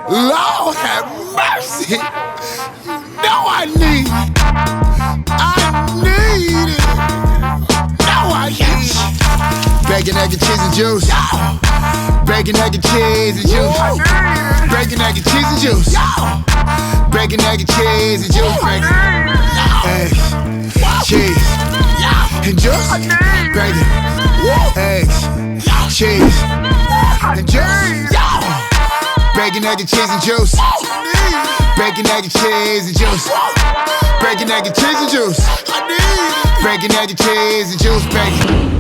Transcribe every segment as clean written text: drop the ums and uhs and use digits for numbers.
Lord have mercy. You know I need it. I need it. Bacon, egg, and cheese and juice. Bacon, egg, and cheese and juice. Bacon, egg, and cheese and juice. Bacon, egg, and cheese and juice. Bacon, eggs, cheese, and juice. Bacon, eggs, cheese, and juice. Bacon, egg, and cheese and juice. Bacon, egg, and cheese and juice. Bacon, egg, and cheese and juice. Bacon, egg, and cheese and juice. Bacon.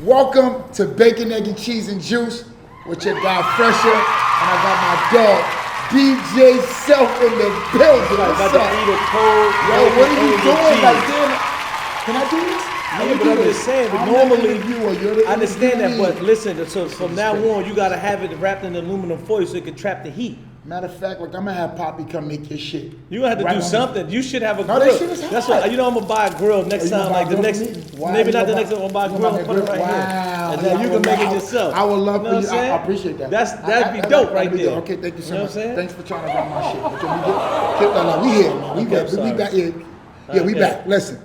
Welcome to Bacon, Egg, and Cheese and Juice with your guy PHresher, and I got my dog DJ Self in the building. What's up? Yo, what are you doing? Like, damn, can I do this? Yeah, but I'm just saying, but normally, I understand that, but listen, so from now on, you gotta have it wrapped in aluminum foil so it can trap the heat. Matter of fact, like, I'm gonna have Poppy come make your shit. You gonna have to do something. You should have a grill. That shit is hot. That's what, you know, I'm gonna buy a grill next time, like the next, maybe not the next time, I'm gonna buy a grill and put it right here. And then you can make it yourself. I would love for you. I appreciate that. That'd be dope right there. Okay, thank you so much. Thanks for trying to run my shit. We here, man. We back here. Yeah, we back. Listen,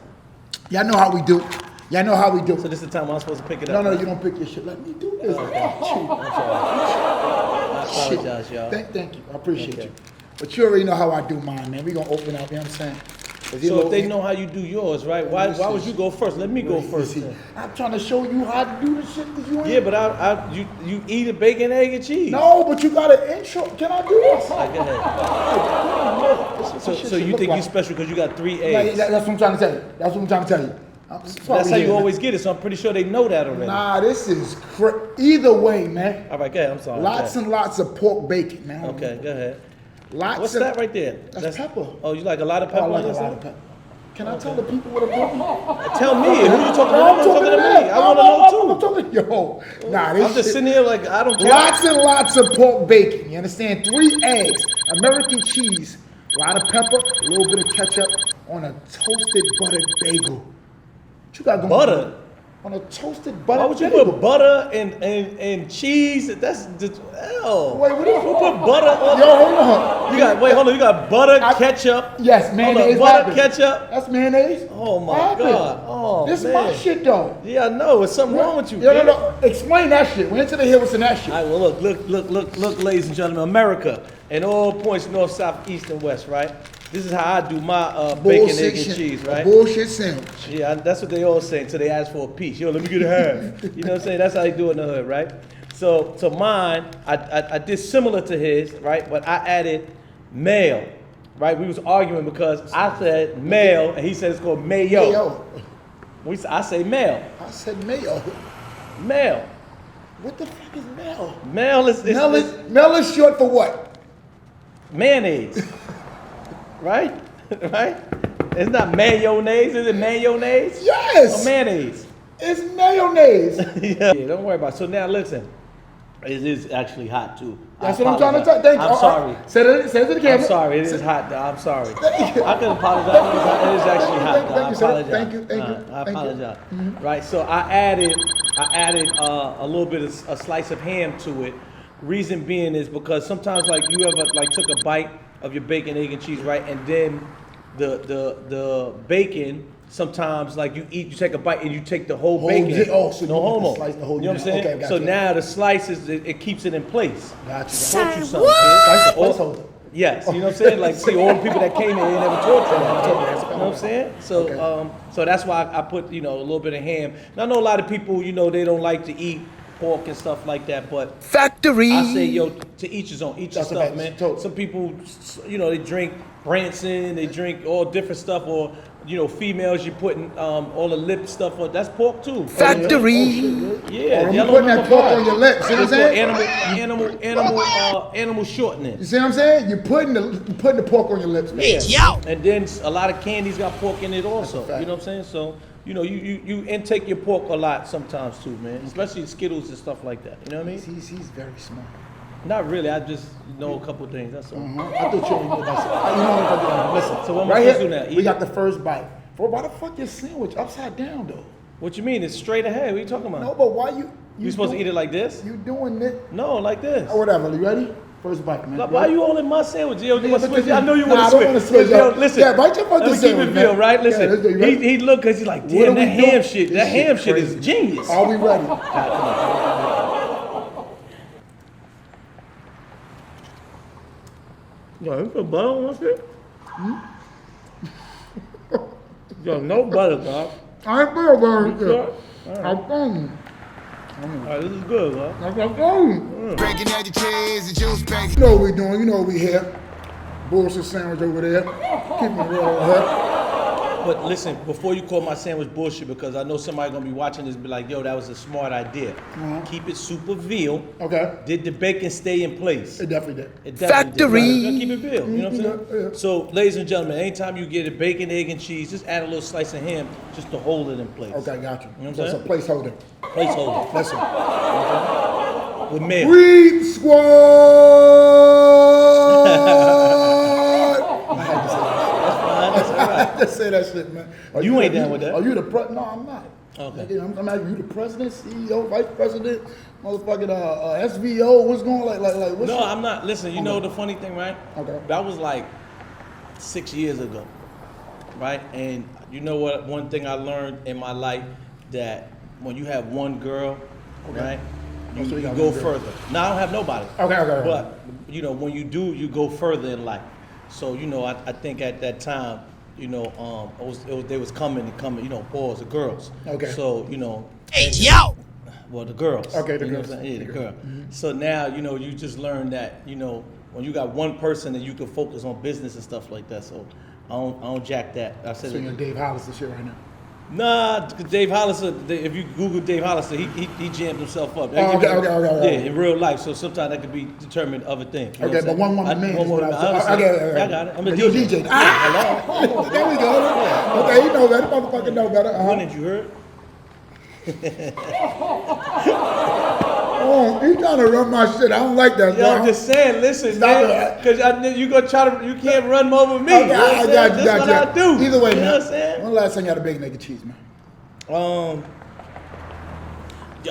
y'all know how we do. Y'all know how we do. So this is the time I'm supposed to pick it up? No, you don't pick your shit. Let me do this. I apologize, y'all. Thank you. I appreciate you. But you already know how I do mine, man. We gonna open up, you know what I'm saying? So if they know how you do yours, right? Why would you go first? Let me go first. I'm trying to show you how to do the shit that you ain't. Yeah, but you eat a bacon, egg, and cheese. No, but you got an intro. Can I do this? All right, go ahead. So you think you special because you got 3 eggs? That's what I'm trying to tell you. That's how you always get it, so I'm pretty sure they know that already. Nah, this is either way, man. All right, go ahead. I'm sorry. Lots and lots of pork bacon, man. Okay, go ahead. What's that right there? That's pepper. Oh, you like a lot of pepper? I like a lot of pepper. Can I tell the people what I'm doing? Tell me. Who you talking to? I'm talking to me. I want to know too. I'm talking to yo. Nah, this I'm just sitting here like I don't care. Lots and lots of pork bacon. You understand? 3 eggs, American cheese, a lot of pepper, a little bit of ketchup on a toasted buttered bagel. What you got going butter? On a toasted butter. Why would you put butter and cheese? That's just hell. Wait, what do you put butter on? Yo, hold on. Hold on. You got butter, ketchup. Yes, mayonnaise. Butter, ketchup. That's mayonnaise. Oh my God. Oh, this is my shit though. Yeah, I know. There's something wrong with you. No. Explain that shit. We into the hills and that shit. All right. Well, look, ladies and gentlemen, America and all points north, south, east, and west. Right. This is how I do my bacon, egg, and cheese, right? Bullshit sandwich. Yeah, that's what they all say until they ask for a piece. Yo, let me get a half. You know what I'm saying? That's how they do it in the hood, right? So mine, I did similar to his, right? But I added mayo, right? We was arguing because I said mayo and he said it's called mayo. I say mayo. I said mayo. Mayo. What the fuck is mayo? Mayo is short for what? Mayonnaise. Right? Right? It's not mayonnaise, is it mayonnaise? Yes! Or mayonnaise? It's mayonnaise. Yeah, don't worry about it. So now listen, it is actually hot too. That's what I'm trying to tell you. I'm sorry. Say it to the camera. I'm sorry, it is hot though. I'm sorry. I can apologize. It is actually hot though. I apologize. Thank you. I apologize. Right, so I added a little bit of a slice of ham to it. Reason being is because sometimes like you ever like took a bite of your bacon, egg, and cheese, right? And then the bacon, sometimes like you take a bite and you take the whole bacon. So no homo. Slice the whole, you know what I'm saying? Okay, so now the slices, it keeps it in place. Gotcha. Taught you something. Yes, you know what I'm saying? Like, see, all the people that came in, they never taught you that. You know what I'm saying? So, so that's why I put, a little bit of ham. Now, I know a lot of people, they don't like to eat pork and stuff like that, but factory. I say, to each his own. Eat your stuff, man. Some people, they drink Branson, they drink all different stuff, or females, you putting all the lip stuff on. That's pork too. Factory. Yeah, you putting that pork on your lips. See what I'm saying? Animal shortening. You see what I'm saying? You're putting the pork on your lips. Yeah. And then a lot of candies got pork in it also. You know what I'm saying? So. You intake your pork a lot sometimes too, man. Especially Skittles and stuff like that. You know what I mean? He's very smart. Not really. I just know a couple things. That's all. I thought you knew that. Listen. So what am I supposed to do now? We got the first bite. Why the fuck your sandwich upside down though? What you mean? It's straight ahead. What are you talking about? No, but why you supposed to eat it like this? You doing it? No, like this. Or whatever. You ready? First bite, man. Why you all in my sandwich? Yo, Yeah, switch. because I know you nah, want I to don't wanna switch. switch Yo, up. listen. Yeah, bite your fucking Let me keep sandwich, it real, man. right? Yeah, Listen. let's go. You ready? He look because he's like, What damn, are that we ham doing? shit. This That ham shit shit is crazy. genius. Are we ready? Yo, you put butter on that shit? Yo, no butter, dog. I ain't feel about Sure? it. I'm fine. All right, this is good, bro. I'm fine. Bacon, egg, and cheese, and juice, bacon. You know what we doing. You know what we here. Bullshit sandwich over there. Keep it real over here. But listen, before you call my sandwich bullshit, because I know somebody gonna be watching this and be like, yo, that was a smart idea. Keep it super veal. Okay. Did the bacon stay in place? It definitely did. It definitely Factory. did. You gotta keep it veal. You know what I'm saying? Yeah. So, ladies and gentlemen, anytime you get a bacon, egg, and cheese, just add a little slice of ham just to hold it in place. Okay, got you. You know what So I'm it's a placeholder. Placeholder. Listen. With mayo. Reap Squad! I had to say that shit, man. You ain't down with that. Are you the president? No, I'm not. Okay. Nigga, I'm asking you the president, CEO, vice president, motherfucking SVO. What's going on? Like what's No, I'm not. Listen, you know the funny thing, right? Okay. That was like 6 years ago, right? And you know what? One thing I learned in my life that when you have one girl, right? You, so you you got go one girl. further. Now I don't have nobody. Okay. But you know, when you do, you go further in life. So you know, I think at that time, you know, they was coming, you know, boys, the girls. Okay. So you know. Hey, yo! Well, the girls. Okay, the You know girls. what I'm saying? Yeah, the girl. So now, you know, you just learn that, you know, when you got one person and you can focus on business and stuff like that. So I don't jack that. I said, So you're Dave Hollister shit right now. nah, 'cause Dave Hollister, if you Google Dave Hollister, he jammed himself up. Oh, okay. Yeah, in real life. So sometimes that could be determined other things. You know Okay, what I'm but one saying? woman man One is what woman I man. said. I understand. Okay. Yeah, I got it. I'm a You're DJ. a DJ. Yeah, hello. There we go. Okay, you know better. Motherfucker know better. When did you heard? Oh, he trying to run my shit. I don't like that. Yo, I'm just saying, listen, Stop man, it. because you gonna try to, you can't run over me. Okay, You know what I'm I saying? got you. That's what I do. Either way, you man. know what I'm saying? When last time you had a bacon, egg, and cheese, man? All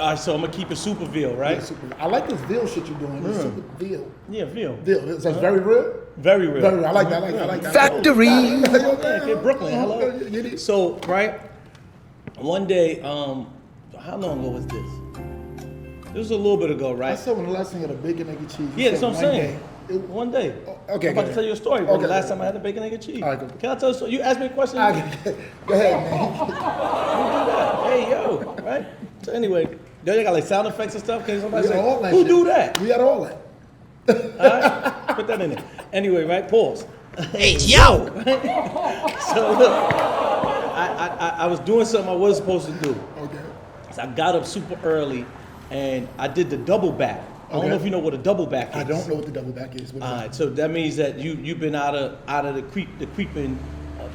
right, so I'm gonna keep it super veal, right? Yeah, super. I like this veal shit you're doing. It's super veal. Yeah, veal. Veal. So it's very real. Very real. Very real. I like that. I like that. Factory. Yeah, okay, Brooklyn, hello. Get it? So, right, one day, how long ago was this? This was a little bit ago, I right? said when the last time you had a bacon, egg, and cheese. you Yeah, that's said what I'm one saying. day. One day. Okay, I'm about go to tell you a ahead. story, bro. Okay, The last okay. time I had a bacon, egg, and cheese. All right, go. Can I tell you a story? You asked me a question. Go ahead, man. Who do that? Hey, yo, right? So anyway, yo, you got like sound effects and stuff. Can somebody We say, had all that who shit. do that? We had all that. All right, put that in there. Anyway, right? Pause. Hey, yo! So look, I was doing something I wasn't supposed to do. Okay. So I got up super early, and I did the double back. I don't Okay. know if you know what a double back is. I don't know what the double back is. What is All that? right, so that means that you've been out of the creeping,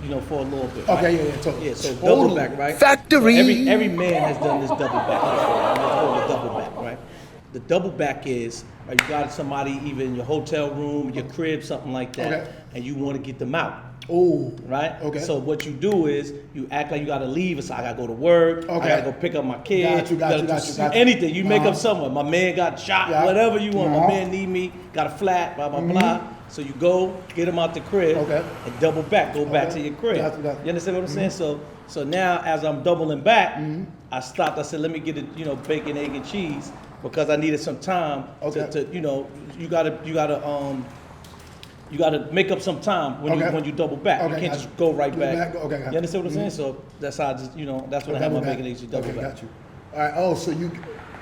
you know, for a little bit. Okay, right? yeah, totally. Yeah, so Totally. double back, right? Factory. So every man has done this double back before. It's called a double back, right? The double back is, right, you got somebody either in your hotel room, your crib, something like that, Okay. and you want to get them out. Oh. Right? Okay. So what you do is you act like you gotta leave. So I gotta go to work. Okay. I gotta go pick up my kid. Got you, gotta do anything. You make up somewhere. My man got shot. Yeah. Whatever you want. My Uh-huh. man need me. Got a flat. Blah blah blah. So you go get him out the crib. Okay. And double back. Go back to Okay. your crib. Got you. You understand what I'm saying? So now as I'm doubling back, I stopped. I said, let me get it. You know, bacon, egg, and cheese because I needed some time Okay. to you know you gotta make up some time when Okay. you double back. Okay, You can't got just you. go right Go back. back, okay, got You understand what I'm you. saying? So that's how I just, you know, that's when I have my Double back. bacon, eggs, double Okay, back. got you. All right. Oh, so you.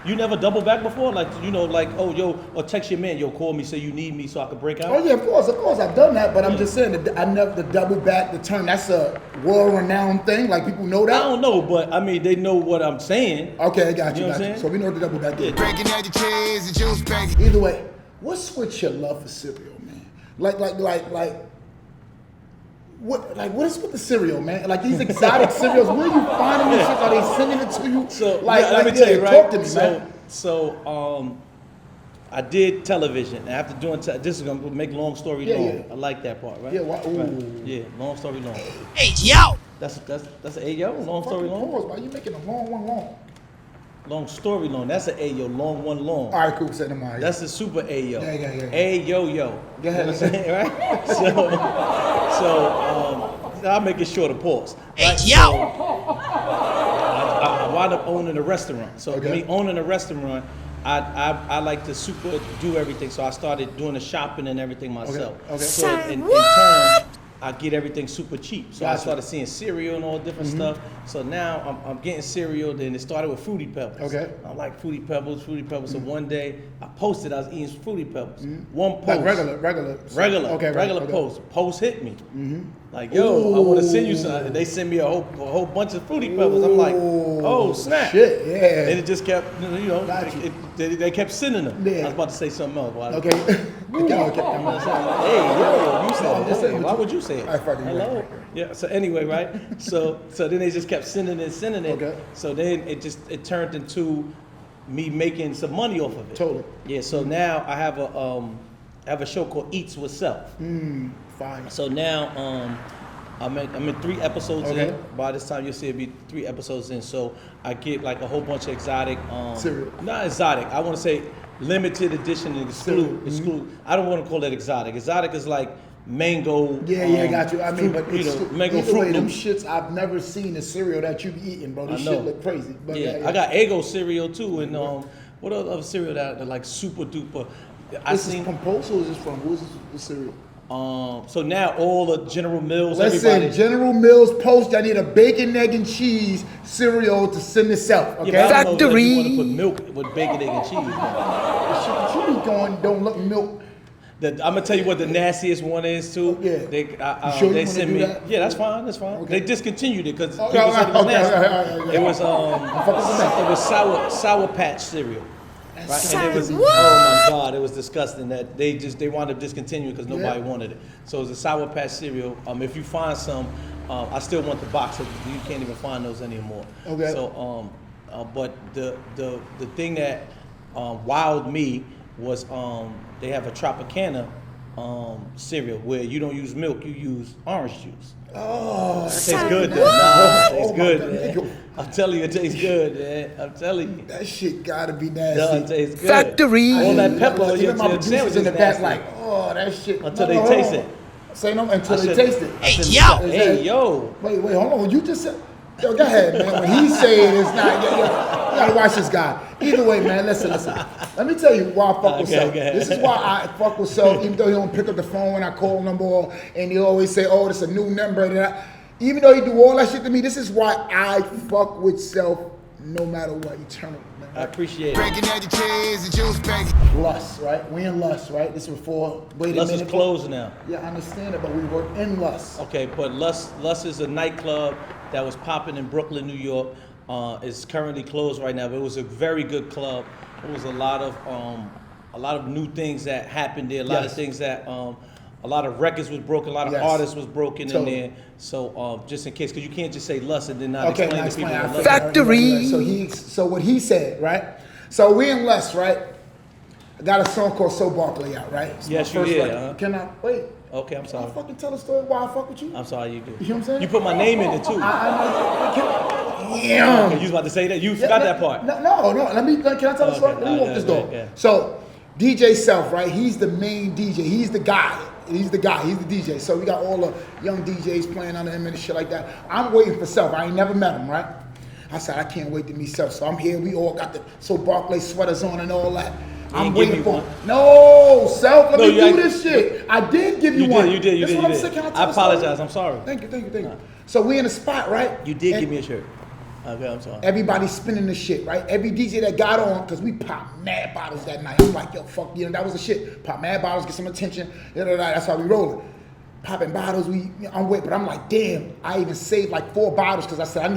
You never double back before? Like, you know, like, oh, yo, or text your man, yo, call me, say you need me so I can break out? Oh yeah, of course, I've done that, but I'm just saying that I never the double back the term. That's a world-renowned thing. Like people know I that. don't know, but I mean, they know what I'm saying. Okay, I got You you. know what Got I'm you. saying? So we know what the double back is. Bacon, egg, and cheese, and juice, bacon. Either way, what's with your love for cereal, man? Like, what is with the cereal, man? Like these exotic cereals, where are you finding these shit? Are they sending it to you? So, like, let me tell you, right? Talk to me, man. So, I did television. After doing, this is gonna make long story Yeah, long. yeah. I like that part, right? Yeah, ooh. Right. Yeah, long story long. Hey, yo! That's an Ayo. Long story long. Pause, why you making a long one long? Long story long. That's an Ayo. Long one long. All right, cool. Say the mind. That's a super Ayo. Yeah. Ayo. Go ahead. You know what I'm saying, right? So I'll make it short of pause. Right? Hey, yo! I wound up owning a restaurant. So me owning a restaurant, I like to super do everything. So I started doing the shopping and everything myself. Okay. So in turn, I get everything super cheap. So I Gotcha. started seeing cereal and all different stuff. So now I'm getting cereal. Then it started with Fruity Pebbles. Okay. I like Fruity Pebbles. So one day I posted I was eating Fruity Pebbles. One post. Like regular. Okay, regular post. Post hit me. Like, yo, I want to send you something. And they send me a whole bunch of Fruity Pebbles. I'm like, oh snap. Shit, yeah. And it just kept, Gotcha. they kept sending them. Yeah. I was about to say something else. Okay. Hey, yo, you said just say it. what Why you- would you say it? I fucking Hello? right. Yeah, so anyway, right? So then they just kept sending it. Okay. So then it turned into me making some money off of it. Totally. Yeah, so now I have a show called Eats with Self. Fine. So now I'm in 3 episodes Okay. in. By this time you'll see it'll be 3 episodes in. So I get like a whole bunch of exotic Cereal. Not exotic. I want to say limited edition and exclude. I don't want to call it exotic. Exotic is like mango. Yeah, got you. I mean, fruit, but it's mango either fruit way, them loops. shits I've never seen a cereal that you be eating, bro. This I know. shit look crazy. But Yeah, I got Eggo cereal too, and what other cereal that like super duper. I This is seen. from Post or is this from who's this cereal? So now all the General Mills, Listen, everybody. General Mills Post. I need a bacon, egg, and cheese cereal to send itself. Okay. Yeah, but I don't know if you want to Factory. put milk with bacon, egg, and cheese. Man. The shit that you be going don't look milk. I'm gonna tell you what the nastiest one is too. Yeah. They sure you they wanna send do me. that? Yeah, that's fine. That's fine. Okay. They discontinued it because Oh, people said it was okay, nasty. okay. It was fucking it was sour patch cereal. Right? And it was, oh my God, it was disgusting that they wound up discontinuing because nobody wanted it. So it was a Sour Patch cereal. If you find some, I still want the box. So you can't even find those anymore. Okay. So, but the thing that wowed me was they have a Tropicana cereal where you don't use milk, you use orange juice. Oh, It tastes good. Nah, it tastes Oh my good. God. Man. I'm telling you, it tastes good, man. I'm telling you. that shit gotta be It nasty. tastes good. Factory. All that pepper on Even my your producers sandwich in is the back nasty. like, oh, that shit. Until No, they hold taste on. it. Say no until I they should- taste it. Hey, Is yo! Hey, that- yo. Wait, hold on. You just said. Yo, go ahead, man. When he said it's not, you gotta watch this guy. Either way, man, listen. Let me tell you why I fuck with Okay, Self. okay. This is why I fuck with Self, even though he don't pick up the phone when I call him no more, and he always say, oh, this a new number. Even though he do all that shit to me, this is why I fuck with Self no matter what, eternally, man. I appreciate it. Breaking egg and cheese and juice, baby. Lust, right? We in Lust, right? This was before. Wait a Lust minute. is closed now. Yeah, I understand it, but we were in Lust. Okay, but Lust is a nightclub that was popping in Brooklyn, New York. It's currently closed right now, but it was a very good club. It was a lot of new things that happened there. A lot of Yes. things that a lot of records was broken. A lot of Yes. artists was broken Totally. in there. So just in case, because you can't just say Lust and then not Okay, explain now to people explain. what Lust is. Factory. So what he said, right? So we in Lust, right? I got a song called So Barkley out, right? It's my Yes, you first did, record. huh? Can I wait? Okay, I'm Can I sorry. fucking tell the story why I fuck with you? I'm sorry, you do. You know what I'm saying? You put my name in it too. Yeah. Okay, you was about to say that? You forgot that part. No. Can I tell the story? Okay, Let me walk yeah, this door. yeah. So, DJ Self, right? He's the main DJ. He's the guy. He's the DJ. So we got all the young DJs playing under him and shit like that. I'm waiting for Self. I ain't never met him, right? I said, I can't wait to meet Self. So I'm here. We all got the So Barkley sweaters on and all that. I'm ain't give waiting me for one. No, Self, let No, me you do ain't- this shit. I did give you one. You did. That's what I'm saying. Can I tell the story? apologize. I'm sorry. Thank you. So we in the spot, right? You did And give me a shirt. Okay, I'm sorry. everybody's spinning the shit, right? Every DJ that got on, because we popped mad bottles that night. I'm like, yo, fuck, that was the shit. Pop mad bottles, get some attention. That's how we rolling. Popping bottles, I'm waiting, but I'm like, damn, I even saved like 4 bottles because I said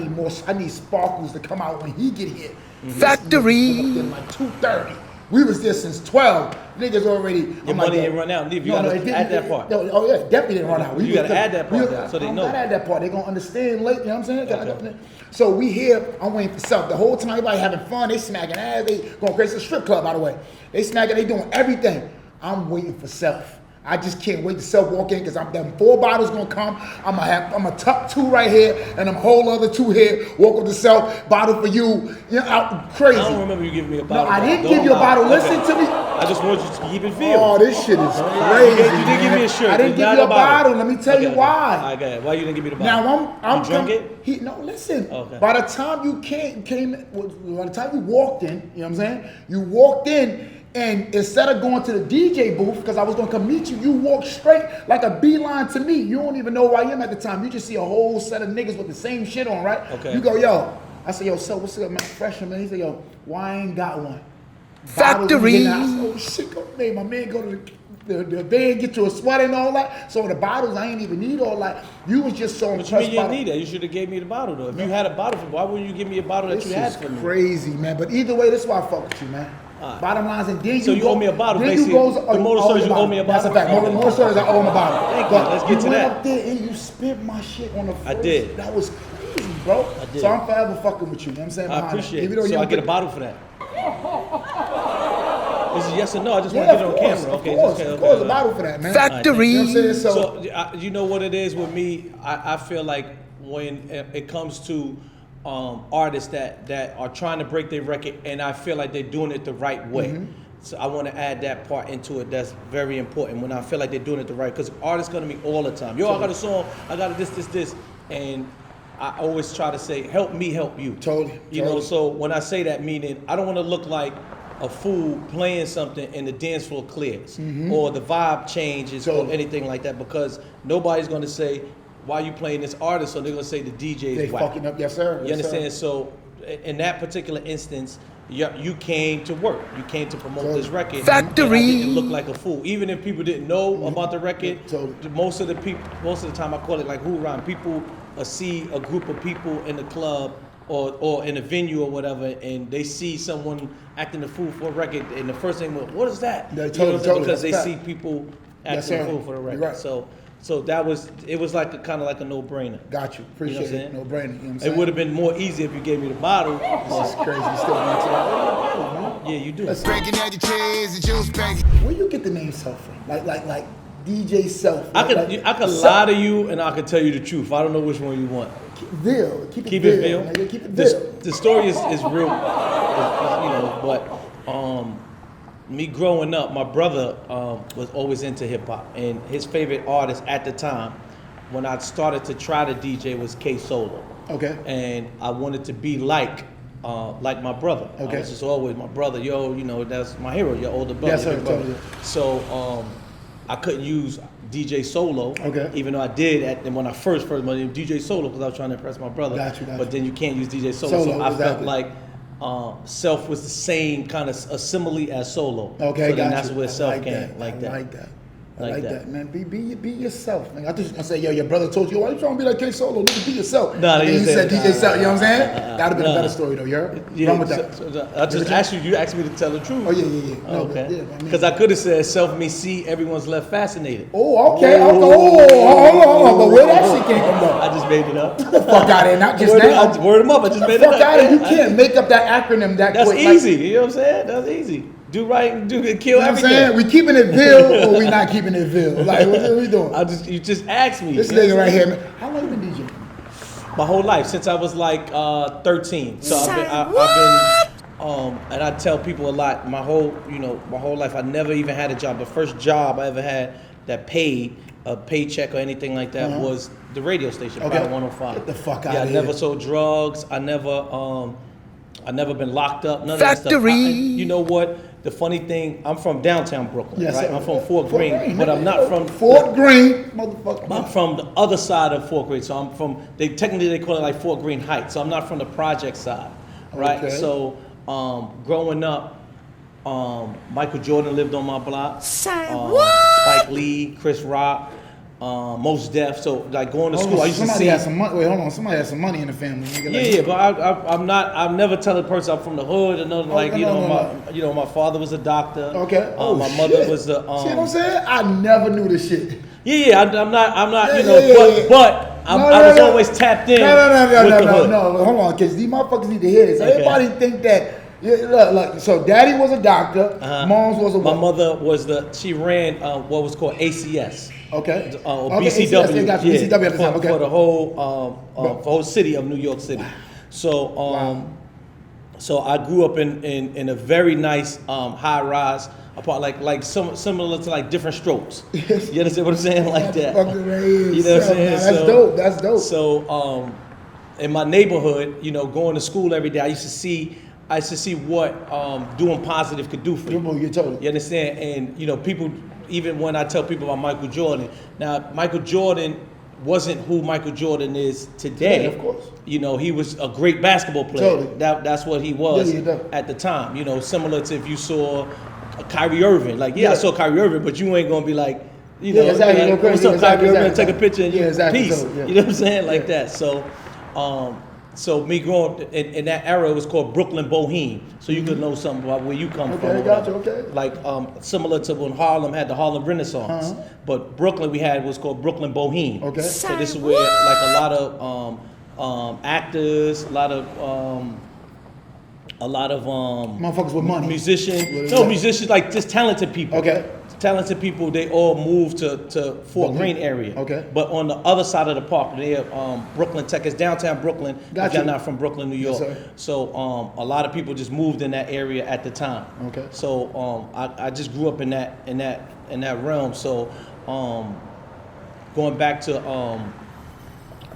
I need sparkles to come out when he get here. Factory. Up there like 2:30. We was there since 12. Niggas already. Your money didn't run out. You gotta it didn't. add that part. Oh yeah, definitely didn't run out. You gotta add that part so they I'm know. gotta add that part. They gonna understand late. You know what I'm saying? Okay. So we here. I'm waiting for Self. The whole time everybody having fun. They smacking ass. They going crazy. It's a strip club, by the way. They smacking. They doing everything. I'm waiting for Self. I just can't wait to self-walk in because them 4 bottles gonna come. I'm gonna tuck 2 right here and them whole other 2 here. Walk up to self, bottle for you. You know, crazy. I don't remember you giving me a bottle. No, I didn't give you a bottle. Listen to me. I just want you to keep it filled. Oh, this shit is crazy. You didn't give me a shirt. I didn't give you a bottle. Let me tell you why. I got it. Why you didn't give me the bottle? Now I'm you drunk it? No, listen. Okay. By the time you by the time you walked in, you know what I'm saying? You walked in. And instead of going to the DJ booth, because I was going to come meet you, you walk straight like a beeline to me. You don't even know who I am at the time. You just see a whole set of niggas with the same shit on, right? Okay. You go, yo. I say, yo, so what's up, man? Fresher, man. He said, yo, why I ain't got one? Factory. I said, oh, shit, go, man. My man go to the bed, get you a sweater and all that. So the bottles, I ain't even need all that. You was just so impressed. But you mean you didn't need that? You should have gave me the bottle, though. If you had a bottle, why wouldn't you give me a bottle that you had for me? This is crazy, man. But either way, this is why I fuck with you, man. Bottom lines, and then so you owe me a bottle, then basically. The motor stories, you owe me a bottle. That's a fact. Motor stories, I owe him a bottle. Thank you. Let's get to you that. went up there and you spent my shit on the first. I did. That was crazy, bro. I did. So I'm forever fucking with you. You know what I'm saying? I appreciate it. Even So I get a bottle for that. Is it yes or no? I just want to get it on camera. Okay, of course, a bottle for that, man. Factory. You know what I'm saying? So you know what it is with me? I feel like when it comes to artists that are trying to break their record, and I feel like they're doing it the right way. Mm-hmm. So I want to add that part into it. That's very important when I feel like they're doing it the right. Because artists come to me all the time. Yo, I got a song. I got this, and I always try to say, help me, help you. Totally. You know. So when I say that, meaning I don't want to look like a fool playing something and the dance floor clears or the vibe changes or anything like that, because nobody's going to say, why are you playing this artist? So they're going to say the DJ is whack. They fucking up, yes sir. You understand? So in that particular instance, you came to work. You came to promote this record. Factory. And I didn't look like a fool. Even if people didn't know about the record, most of the time I call it like hoorah. People see a group of people in the club or in a venue or whatever, and they see someone acting a fool for a record, and the first thing, what is that? Because they see people acting a fool for the record. Right. So it was like kind of like a no-brainer. Got you. Appreciate it. No-brainer. You know what I'm saying? It would have been more easy if you gave me the bottle. This is crazy. You still want to Yeah, you do. Breaking egg and cheese and juice, baby. Where you get the name Self from? Like DJ Self. I could lie to you and I could tell you the truth. I don't know which one you want. Keep it real. Keep it real. The story is real, but me growing up, my brother was always into hip hop, and his favorite artist at the time, when I started to try to DJ, was K Solo. Okay. And I wanted to be like my brother. Okay. I was just always my brother. That's my hero. Your older brother. Yes, sir. Totally. So I couldn't use DJ Solo, even though I did when I first my name DJ Solo, because I was trying to impress my brother. Got you. But then you can't use DJ Solo, so I felt like Self was the same kind of a simile as Solo. Okay, so then that's where Self came. I like that, man. Be yourself, man. I just say, yo, your brother told you, why you trying to be like K Solo? Nigga, be yourself. No, and you said DJ Self. You know what I'm saying? That'd have been a better story, though. You heard? Yeah. Run with that. I just asked you. You asked me to tell the truth. Oh yeah. No, okay. Because I could have said Self means see everyone's left fascinated. Oh, okay. Hold on. But where that shit came from, though? I just made it up. Get the fuck out of here! Not just now. I word them up. I just made it up. Fuck out of here! You can't make up that acronym that quick. That's easy. You know what I'm saying? That's easy. Do right and kill everything. You know what I'm saying? We keeping it vil or we not keeping it vil? Like, what are we doing? You just asked me. This nigga right here, man. How long you been DJing? My whole life, since I was like 13. So I've been, and I tell people a lot. My whole life, I never even had a job. The first job I ever had that paid a paycheck or anything like that was the radio station, Power 105. Get the fuck out of here. I never sold drugs. I never been locked up. None Factory. Of that stuff. You know what? The funny thing, I'm from downtown Brooklyn, right? Sir. I'm from Fort Greene, but I'm not from Fort Greene, motherfucker. I'm from the other side of Fort Greene, so I'm from. They call it like Fort Greene Heights. So I'm not from the project side, right? Okay. So growing up, Michael Jordan lived on my block. Spike Lee, Chris Rock. Mos Def, so like going to school, I used to see. Had some money. Wait, hold on. Somebody had some money in the family. Nigga, but I'm not. I'm never tell a person I'm from the hood or nothing. My father was a doctor. Okay. My mother was the. See what I'm saying? I never knew this shit. I'm not. But I was always tapped in. No. Hold on, because these motherfuckers need to hear this. Everybody think that Yeah, look. So daddy was a doctor. Mom's was a My what? mother was she ran what was called ACS. Okay. Or Okay, BCW. ACS, they got you, BCW at the time, okay. For the whole for the whole city of New York City. So so I grew up in a very nice high rise apartment, like similar to like different strokes. You understand what I'm saying? Like that. You know what I'm saying? That's dope. That's dope. So in my neighborhood, you know, going to school every day, I used to see what doing positive could do for you. You told You understand? And you know, people, even when I tell people about Michael Jordan, now Michael Jordan wasn't who Michael Jordan is today. Yeah, of course. You know, he was a great basketball player. Totally. That's what he was at the time. You know, similar to if you saw Kyrie Irving. Like, I saw Kyrie Irving, but you ain't gonna be like, you know, exactly. like, what's up, Kyrie Irving? Take a picture and peace. Totally, You know what I'm saying? Like that. So me growing up in that era, it was called Brooklyn Boheme. So you could know something about where you come from. Okay, gotcha, okay. Like similar to when Harlem had the Harlem Renaissance, but Brooklyn was called Brooklyn Boheme. Okay. So this is where like a lot of actors, a lot of motherfuckers with money. musicians like just talented people. Okay. Talented people, they all moved to Fort Greene area. Okay. But on the other side of the park, they have Brooklyn Tech. It's downtown Brooklyn. Gotcha. If you're not from Brooklyn, New York. Yes, sir. So a lot of people just moved in that area at the time. Okay. So I just grew up in that realm. So going back to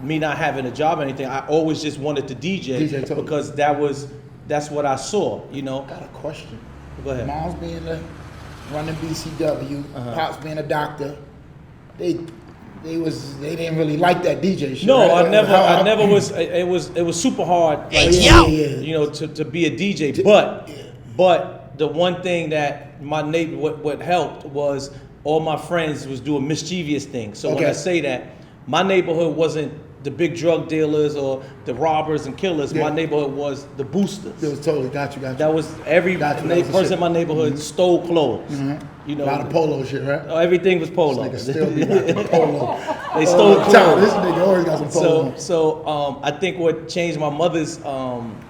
me not having a job or anything, I always just wanted to DJ totally. because that's what I saw. You know. Got a question. Go ahead. Mom's being running BCW, Pops being a doctor. They didn't really like that DJ shit. No, right? I never was. It was super hard, like you know, to be a DJ. But the one thing that my neighbor, what helped was all my friends was doing mischievous things. So when I say that, my neighborhood wasn't the big drug dealers or the robbers and killers. My neighborhood was the boosters. It was totally got you. That was every person in my neighborhood stole clothes. You know, a lot of polo shit, right? Everything was polo. This nigga still be rocking polo. They stole clothes. This nigga always got some polo. So I think what changed my mother's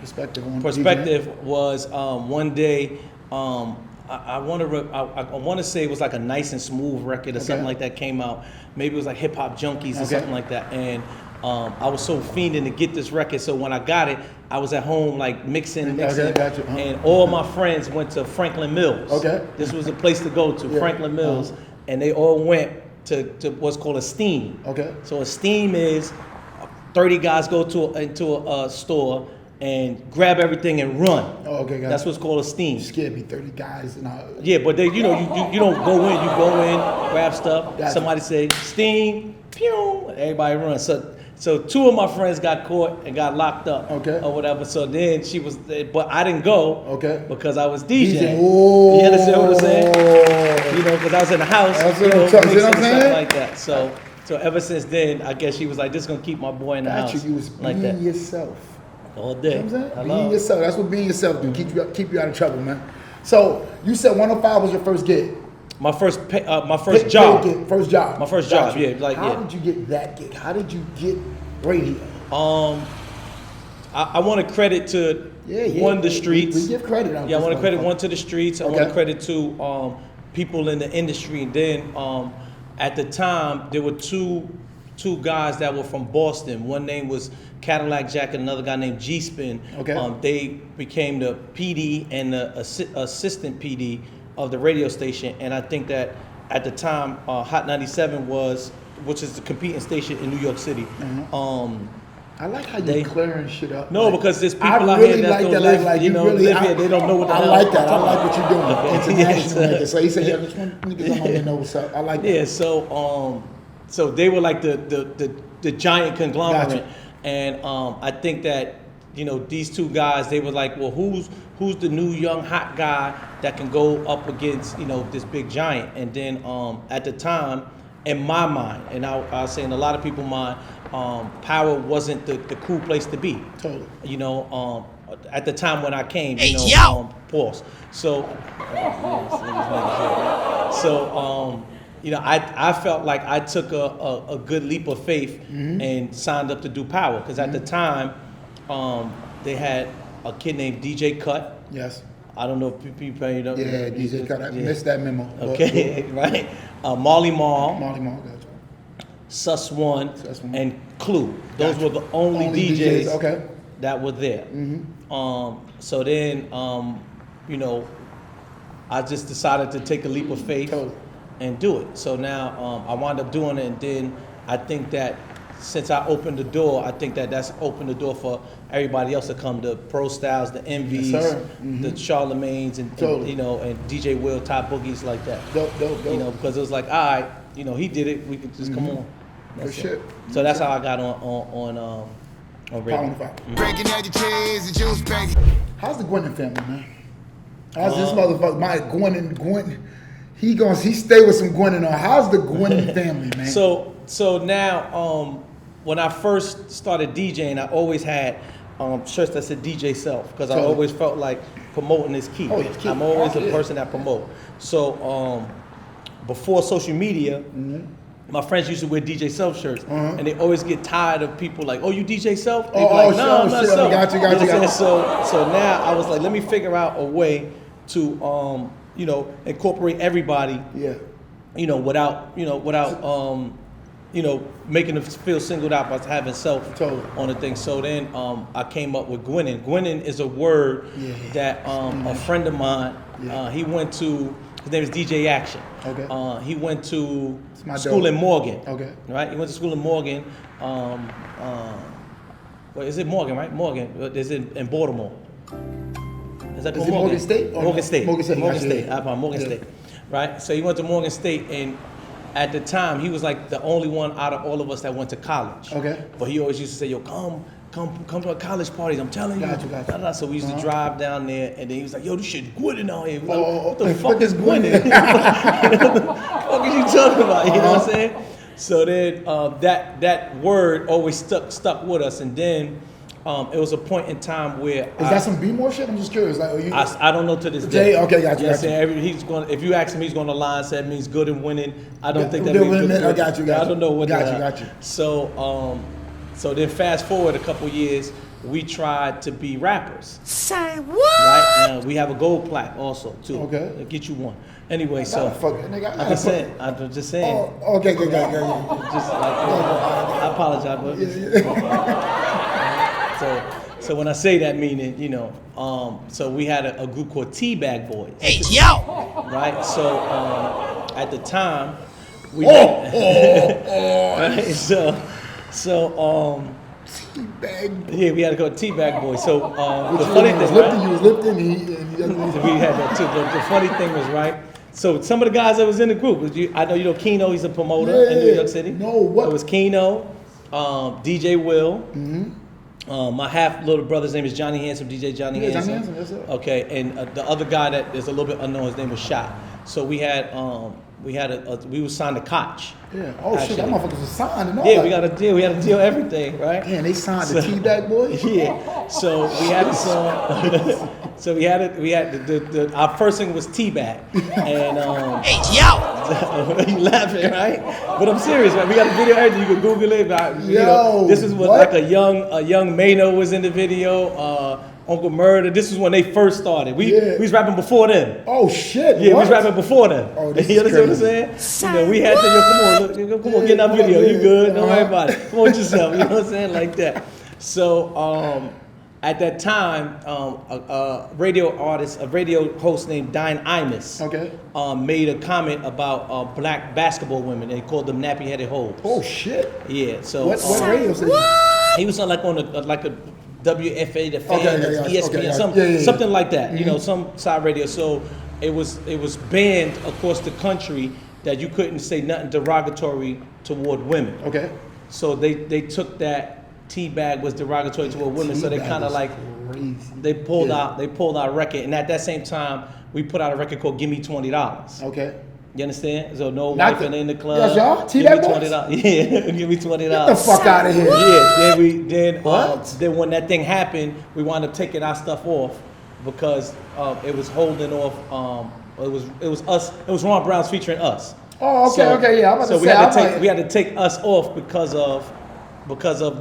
perspective was one day I want to say it was like a Nice and Smooth record or something like that came out. Maybe it was like Hip Hop Junkies or something like that. And I was so fiending to get this record. So when I got it, I was at home like mixing. And all my friends went to Franklin Mills. Okay. This was a place to go to, Franklin Mills. And they all went to what's called a steam. Okay. So a steam is 30 guys go into a store and grab everything and run. Oh, okay, that's what's called a steam. You scared me, 30 guys and all. Yeah, but they, you don't go in. You go in, grab stuff. Gotcha. Somebody say steam, pew, everybody runs. So two of my friends got caught and got locked up, or whatever. So then she was, but I didn't go, because I was DJing. You understand what I'm saying? You know, because I was in the house, something like that. So ever since then, I guess she was like, "This is gonna keep my boy in the house." You was like being yourself. All day. You know what I'm saying? Being yourself. That's what being yourself do. Keep you out of trouble, man. So you said 105 was your first gig. My first job. First job. My first job. Yeah. How did you get that gig? How did you get radio? I want to credit to one, the streets. We give credit. I want to credit one to the streets. I want to credit to people in the industry. And then at the time there were two guys that were from Boston. One name was Cadillac Jack and another guy named G-Spin. They became the PD and the assistant PD of the radio station. And I think that at the time, Hot 97 which is the competing station in New York City. I like how you're clearing shit up. No, because there's people out here that don't live here. They don't know what the hell. I like that. I like what you're doing. International niggas. So he said, "Yeah, this one niggas don't really know what's up." I like that. Yeah. So they were like the giant conglomerate. Gotcha. And I think that, you know, these two guys, they were like, well, who's the new young hot guy that can go up against, you know, this big giant? And then at the time, in my mind, and I was saying a lot of people's mind, Power wasn't the cool place to be. Totally. You know, at the time when I came, you know, pause. So, you know, I felt like I took a good leap of faith and signed up to do Power, because at the time they had a kid named DJ Cut. Yes. I don't know if people you know. Yeah, DJ Cut. I missed that memo. Okay, right. Molly Mall, Molly Mall, gotcha. Sus One, Sus One. and Clue. Those Gotcha. were the only DJs Okay. that were there. So then, you know, I just decided to take a leap of faith Totally. and do it. So now I wound up doing it, and then I think that since I opened the door, I think that that's opened the door for everybody else to come. The Pro Styles, the Envies, Yes, sir. the Charlemagnes, and Totally. you know, and DJ Will, Top Boogies like that. Dope. You know, because it was like, all right, you know, he did it. We could just come on. That's Good it. shit. So that's how I got on radio. Power 5. Breaking egg and cheese and juice, baby. How's the Gwennon family, man? How's this motherfucker? My Gwennon. He stay with some Gwennon on. How's the Gwennon family, man? So now, when I first started DJing, I always had shirts that said DJ Self because I Totally. always felt like promoting is key. Oh, it's key. I'm always Oh, a yeah. person that promote. So before social media, my friends used to wear DJ Self shirts, and they always get tired of people like, "Oh, you DJ Self?" They be like, "No, I'm not shit. Self." Got you. know what I'm saying? So now I was like, let me figure out a way to you know, incorporate everybody. Yeah. You know, without you know, making them feel singled out by having self Totally. on the thing. So then I came up with Gwennon. Gwennon is a word that a friend of mine, he went to, his name is DJ Action. Okay. He went to my school dope. in Morgan. Okay. Right? He went to school in Morgan. Well, is it Morgan, right? Morgan. Is it in Baltimore? Is that Is called it Morgan State or Morgan no? State. Morgan State, Morgan gotcha, State. yeah. I found Morgan Yeah. State. Right? So he went to Morgan State, and at the time, he was like the only one out of all of us that went to college. Okay. But he always used to say, "Yo, come to our college parties. I'm telling you." Gotcha. Da, da. So we used to drive down there, and then he was like, "Yo, this shit Gwennon out here." We like, Oh, what the oh, fuck is Gwennon? What the fuck is you talking about? You know what I'm saying? So then that word always stuck with us, and then it was a point in time where Is that some B-more shit? I'm just curious. Like, are you? I don't know to this day. Okay, got you. Yeah, Got you. he's going. If you ask him, he's going to lie and say it means good and winning. I don't think that Good means winning, good. I got you, got I don't know what got that. you, got you. So then fast forward a couple years, we tried to be rappers. Say what? Right? We have a gold plaque also too. Okay. I'll get you one. Anyway, so Fuck it, nigga. I'm just saying. I'm just saying. Oh, okay, good. Just like, I apologize, but so when I say that, meaning, you know, so we had a group called Teabag Boyz. Hey, yo! Right? So at the time, we right? So Teabag. yeah, we had to go Teabag Boyz. So the You funny was thing, lifting, right? you was lifting, We had that too. The funny thing was, right? So some of the guys that was in the group, I know you know Keno, he's a promoter in New York City. No, what? So it was Keno, DJ Will. My half little brother's name is Johnny Handsome, DJ Johnny Yeah, Handsome. Johnny Handsome, yes, sir. Okay, and the other guy that is a little bit unknown, his name was Shot. So we had we were signed to Koch. Yeah. Oh shit, that actually. motherfuckers was signed and all Yeah, that. we got a deal. We had to deal everything, right? Damn, they signed the Teabag Boyz? Yeah. So we had a song. So we had the our first single was Teabag. And Hey, yo! you laughing, right? But I'm serious, right? We got a video editor, you can Google it. But, you Yo, know, this is what what? like a young Mano was in the video, Uncle Murder. This is when they first started. We was rapping before them. Oh shit. Yeah, we what? was rapping before them. Oh, this You is understand what I'm saying? You know, we had to, come on, get in that video. You good? Don't worry about it. Come on yourself. You know what I'm saying? Like that. So at that time, a radio host named Dine Imus made a comment about black basketball women. They called them nappy-headed hoes. Oh shit. Yeah. So What radio station? he was on like a WFA, the fan, Okay, yeah, ESPN, okay, yeah. something like that. You know, some side radio. So it was banned across the country that you couldn't say nothing derogatory toward women. Okay. So they took that Teabag was derogatory toward women. So they Teabag kind of is like crazy. they pulled our record, and at that same time we put out a record called "Give Me $20." Okay. You understand? So no Not wife in the club. Yes, y'all? Give Teabag me Boyz? $20. Yeah, give me $20. Get the fuck out of here. Yeah, What? then when that thing happened, we wound up taking our stuff off because it was holding off. It was us. It was Ron Brown's featuring us. Oh, okay, yeah. I'm about so to say, we had to take us off because of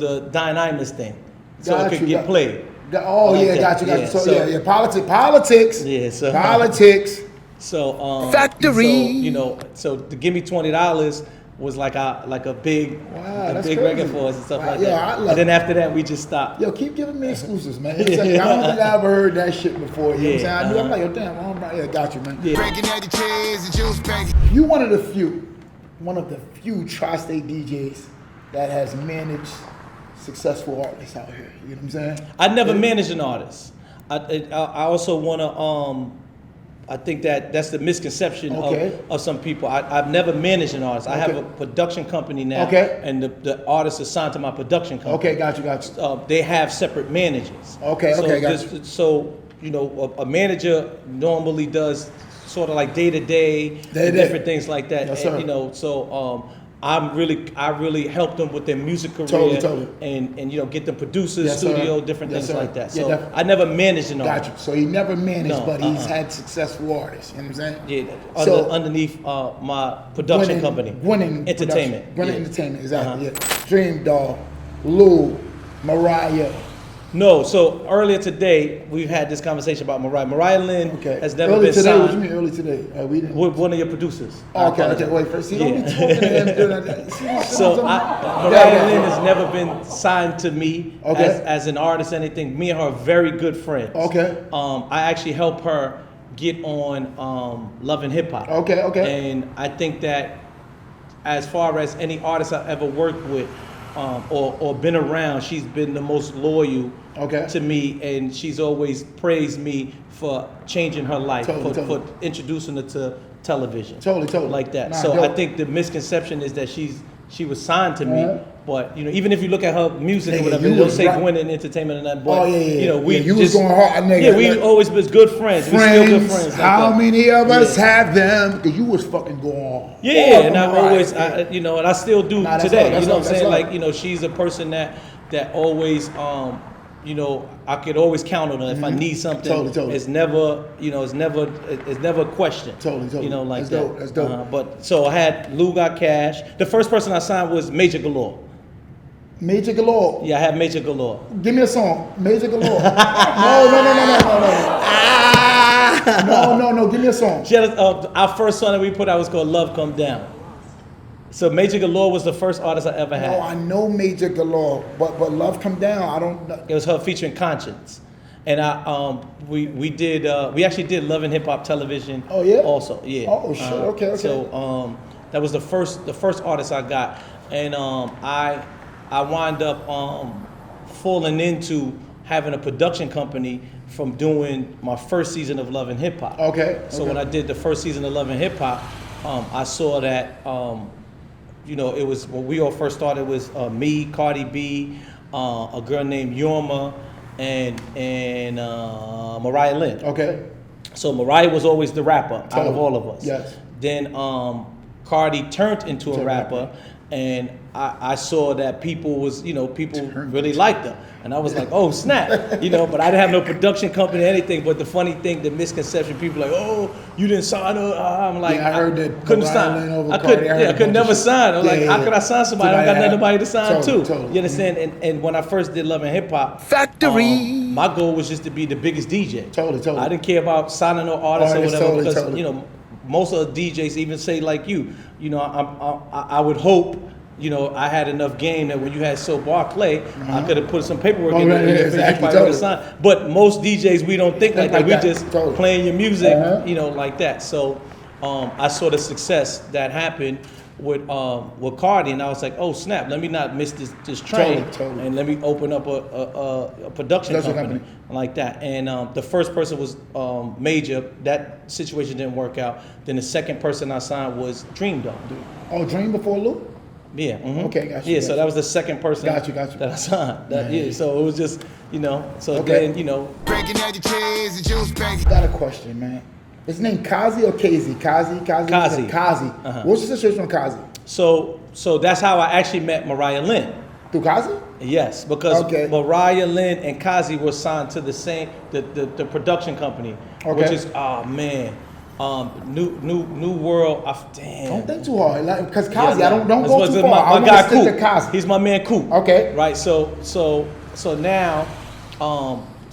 the Dine Imus thing, so it could get played. Oh Like yeah, that. got you. Yeah, So, so- yeah, politics. Yeah, so Politics. So Factory. So, you know, so to give me $20 was like a big Wow, a that's big crazy. record for us and stuff Wow, like yo, I that. love And then it. after that, we just stopped. Yo, keep giving me exclusives, man. It's like, I don't think I ever heard that shit before. You know what I'm saying? I knew, I'm like, yo, damn, yeah, got you, man. Yeah. Bacon, egg, and cheese, and juice, baby. You one of the few tri-state DJs that has managed successful artists out here. You know what I'm saying? I never managed an artist. I also want to. I think that's the misconception of some people. I've never managed an artist. I have a production company now, and the artist is signed to my production company. Okay, got you. They have separate managers. Okay, got you. So you know, a manager normally does sort of like day to day, different things like that. Yes, and, sir. you know, so I really help them with their music career, Totally. and you know, get them producers, Yes, sir. studio, different Yes, things sir. like that. Yeah, So definitely. I never managed an Got artist. you. So he never managed, No, but he's had successful artists. You know what I'm saying? Yeah, So- underneath my production company, Winning entertainment, Winning yeah. entertainment, exactly. Yeah. Dream Doll, Lou, Mariah. No, so earlier today we've had this conversation about Mariah. Mariah Lynn Okay. has never early been today, signed. What you mean early today? We didn't. With one of your producers. I Okay, apologize. wait first. See, don't be talking to him doing that. See, So sometimes- Mariah Yeah, Lynn has never been signed to me as an artist, anything. Me and her are very good friends. Okay. I actually helped her get on Love and Hip Hop. Okay. And I think that as far as any artist I've ever worked with or been around, she's been the most loyal to me, and she's always praised me for changing her life, for introducing her to television. Totally. Like that. Nah, So dope. I think the misconception is that she was signed to me, but you know, even if you look at her music Nigga, or whatever, you it don't was say right. Gwen in entertainment and that, but Oh, yeah. you know, we you just was going hard, nigga. yeah, we Like, always been good friends. We still good friends. Like how that. many of us Yeah. have them? Because you was fucking going Yeah, hard and for I Mariah. always, you know, and I still do Nah, that's today. love, that's You know love, what I'm that's saying? love. Like, you know, she's a person that always, you know, I could always count on her if I need something. Totally. It's never, you know, it's never a question. Totally. You know, like That's that. dope, that's dope. But so I had Lou Got Cash. The first person I signed was Major Galore. Major Galore. Yeah, I had Major Galore. Give me a song. Major Galore. No. No. Give me a song. She had our first song that we put out was called Love Come Down. So Major Galore was the first artist I ever had. No, I know Major Galore, but Love Come Down, I don't know. It was her featuring Conscience, and we actually did Love and Hip Hop television. Oh, yeah? Also, yeah. Oh, shit. Okay. So that was the first artist I got, and I wound up falling into having a production company from doing my first season of Love and Hip Hop. Okay. So when I did the first season of Love and Hip Hop, I saw that. You know, it was when we all first started. It was me, Cardi B, a girl named Yorma, and Mariah Lynn. Okay. So Mariah was always the rapper out of all of us. Yes. Then Cardi turned into a rapper, and I saw that people really liked her, and I was like, oh snap, you know. But I didn't have no production company or anything. But the funny thing, the misconception, people like, oh, you didn't sign her. I'm like, Yeah, I heard that couldn't Mariah Lynn sign. over I Cardi. could, I heard yeah, I a could bunch of never shit. sign. I was like, Yeah, how could I sign somebody? I don't got nobody to sign Totally, to. totally. You understand? And when I first did Love and Hip Hop, Factory. my goal was just to be the biggest DJ. Totally. I didn't care about signing no artists or whatever Totally. because you know most of the DJs even say like you know I would hope you know I had enough game that when you had So Barclay I could have put some paperwork in there and you probably would have signed. But most DJs we don't think like that. We just playing your music you know like that. So I saw the success that happened with Cardi, and I was like, oh snap, let me not miss this train, Totally. and let me open up a production company like that. And the first person was Major. That situation didn't work out. Then the second person I signed was Dream Doll. Oh, Dream before Lou? Yeah. Mhm. Okay, got you. Yeah, so that was the second person Got you. that I signed. Yeah, so it was just, you know, so Okay. then, you know. Bacon, egg, and cheese, and juice, baby. Got a question, man. His name Kazi or Kazi? Kazi. Kazi. What's the situation with Kazi? So that's how I actually met Mariah Lynn. Through Kazi? Yes, because Okay. Mariah Lynn and Kazi were signed to the same the production company, which Okay. is New World. Damn. Don't think too hard, because Kazi. Yeah, I don't that's go what's too in far. I my want guy to stick Coop. to Kazi. He's my man Coop. Okay. Right. So now,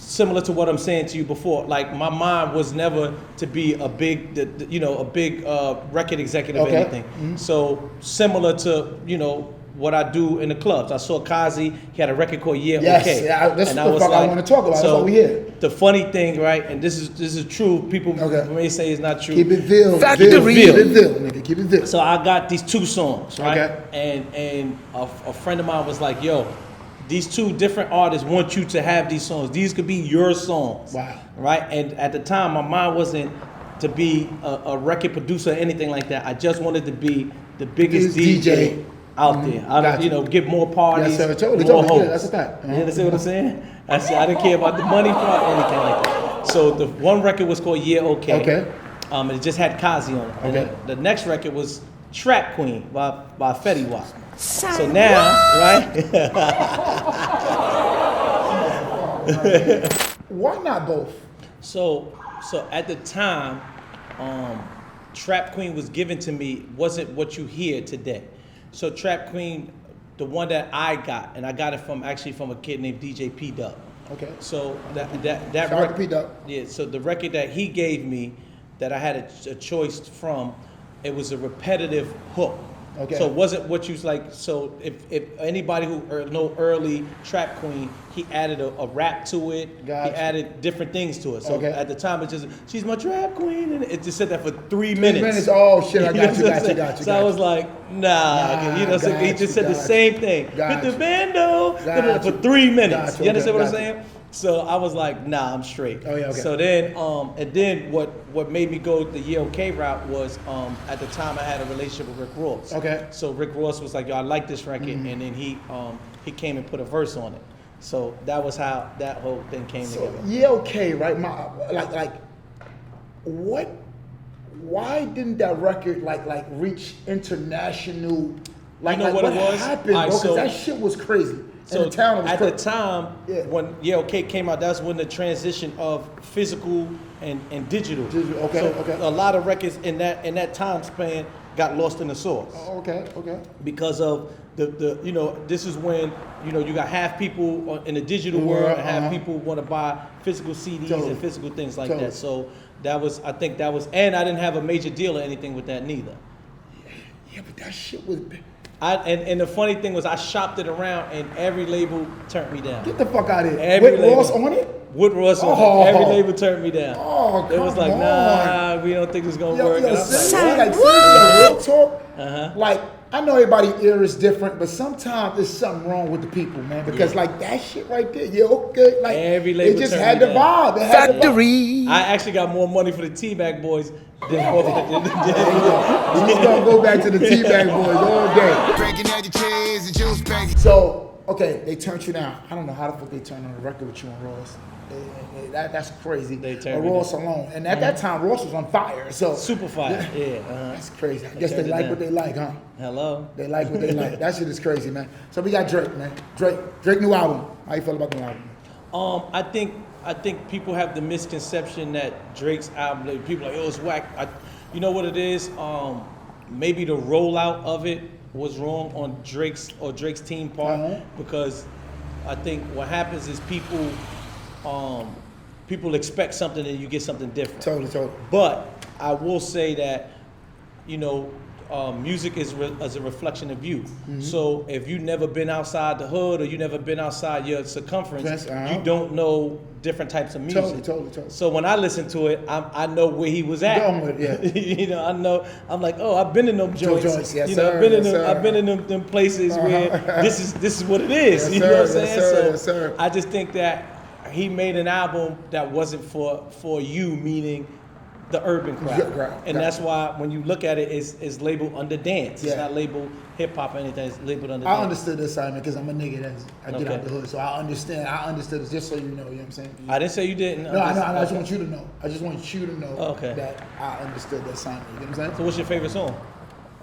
similar to what I'm saying to you before. Like my mind was never to be a big, record executive or anything. Mm-hmm. So similar to what I do in the clubs. I saw Kazi. He had a record called Yeah Yes, Okay. yeah, that's And what the fuck I want to talk about. So That's all we here. the funny thing, right? And this is true. People may say it's not true. Keep it Ville. Factory. Keep it Ville, nigga. Keep it Ville. So I got these 2 songs, right? Okay. And a friend of mine was like, yo, these 2 different artists want you to have these songs. These could be your songs. Wow. Right? And at the time, my mind wasn't to be a record producer or anything like that. I just wanted to be the biggest DJ out there. Gotcha. Get more parties, Yes, sir. Totally. more hoes. Yeah, that's a fact. You understand what I'm saying? I said I didn't care about the money part or anything like that. So the one record was called Yeah Okay. Okay. It just had Kazi on it. And Okay. the next record was Trap Queen by Fetty WAPs. Say So now, right? Why not both? So at the time, Trap Queen was given to me wasn't what you hear today. So Trap Queen, the one that I got, and I got it from a kid named DJ P Dub. Okay. So that Shout out to P Dub. Yeah. So the record that he gave me, that I had a choice from, it was a repetitive hook. Okay. So it wasn't what you was like. So if anybody who know early Trap Queen, he added a rap to it. Gotcha. He added different things to it. So Okay. at the time, it just she's my Trap Queen, and it just said that for 3 3 minutes. minutes. Oh shit! I You know got what you. I'm Got you. saying? Got you. So I was like, nah. So he just said the same thing. Got Hit the you. bando Got for you. 3 minutes. Got you. You understand Okay, what I'm got you. saying? So I was like, nah, I'm straight. Oh, yeah, okay. So then, and then what made me go the Yeah Okay route was, at the time I had a relationship with Rick Ross. Okay. So Rick Ross was like, yo, I like this record, and then he came and put a verse on it. So that was how that whole thing came So together. yeah, okay, right? What? Why didn't that record like reach international? Like, You know what it was? happened, Alright, bro? Because so- that shit was crazy. So and the town was at crazy. the time, Yeah. when Yeah Okay came out, that's when the transition of physical and digital. Digital, okay, So okay. a lot of records in that time span got lost in the sauce. Oh, okay. Because of the this is when you got half people in the digital world and half people want to buy physical CDs Totally. and physical things like Totally. that. So I think that was, and I didn't have a major deal or anything with that neither. Yeah, but that shit was big. And the funny thing was I shopped it around and every label turned me down. Get the fuck out of here. Every With label. Ross on it? Wood Ross on Oh. it. Every label turned me down. Oh, It was come like, on. nah, we don't think it's gonna work. And I was seriously, like, like, seriously, real talk. Uh-huh. Like, I know everybody's ear is different, but sometimes there's something wrong with the people, man. Because like that shit right there, yeah, okay, like Every label it just turned had me the down. vibe. It had the vibe. Factory. I actually got more money for the Teabag Boyz than We just gonna go back to the Teabag Boys all day. Breaking egg and cheese and juice, baby. So, okay, they turned you down. I don't know how the fuck they turned on the record with you and Ross. That's crazy. They turned me Ross down. alone, and at that time, Ross was on fire. So Super fire. Yeah. Uh-huh. that's crazy. I guess they turned it like down. what they like, huh? Hello. They like what they like. That shit is crazy, man. So we got Drake, man. Drake new album. How you feel about the new album? I think people have the misconception that Drake's album, like, people are like, oh, it's whack. You know what it is? Maybe the rollout of it was wrong on Drake's team part, Uh-huh. because I think what happens is people expect something and you get something different. Totally. But I will say that, music is a reflection of you. Mm-hmm. So if you never been outside the hood or you never been outside your circumference, Yes, uh-huh. you don't know different types of music. Totally. So when I listen to it, I know where he was at. Going with it, yeah. I know. I'm like, oh, I've been in them joints. Yes, I've sir, been in yes, them. sir. I've been in them places where this is what it is. Yes, You know what I'm sir, saying? yes, sir, So yes, sir. I just think that he made an album that wasn't for you, meaning the urban crowd. Yeah, right, And right. that's why when you look at it, it's labeled under dance. It's Yeah. not labeled hip hop or anything. It's labeled under I dance. understood this, Simon, because I'm a nigga I get Okay. out the hood. So I understand. I understood this, just so you know what I'm saying? I didn't say you didn't. No, I know. I just want you to know. I just want you to know Okay. that I understood that, Simon. You know what I'm So saying? what's your favorite song?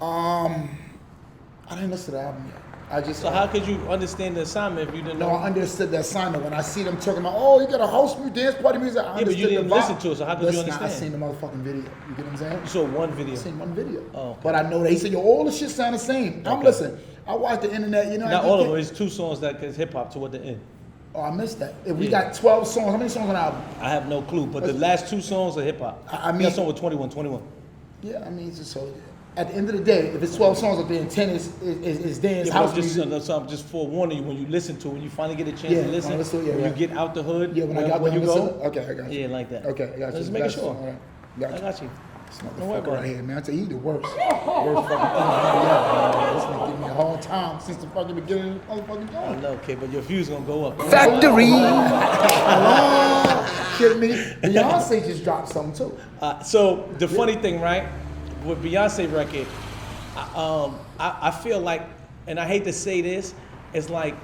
I didn't listen to the album yet. I just. So how could you understand the assignment if you didn't No, know? I understood that Simon when I see them talking about, oh, you got a house music, dance party music. I but understood you didn't the vibe. listen to it, so how could you Listen, I understand? seen the motherfucking video. You get what I'm saying? You saw one video. I seen one video. Oh, okay. But I know that he said, yo, all the shit sound the same. I'm Okay. listening. I watch the internet, you know. Not all of them. It's two songs that is hip hop toward the end. Oh, I missed that. If we Yeah. got 12 songs, how many songs on the album? I have no clue, but the last 2 songs are hip hop. I mean- that song with 21. Yeah, I mean, it's just so. At the end of the day, if it's 12 songs up there and 10 is dance, Yeah, house but music. so I'm just forewarning you when you listen to it, when you finally get a chance Yeah, to listen, when I listen, yeah, when yeah. you get out the hood, Yeah, when I got when you the go, listen- okay, I got you. Yeah, like that. Okay, I got you. Just making sure. All right. Got you. I got you. This Don't worry motherfucker about right it. here, man. I tell you, he the worst. Worst fucking thing. Yeah, this nigga give me a hard time since the fucking beginning of the motherfucking I joint. know, okay, but your views gonna go up. Factory. Shit, me. Beyonce just dropped something too. So the funny thing, right, with Beyonce record, I feel like, and I hate to say this, it's like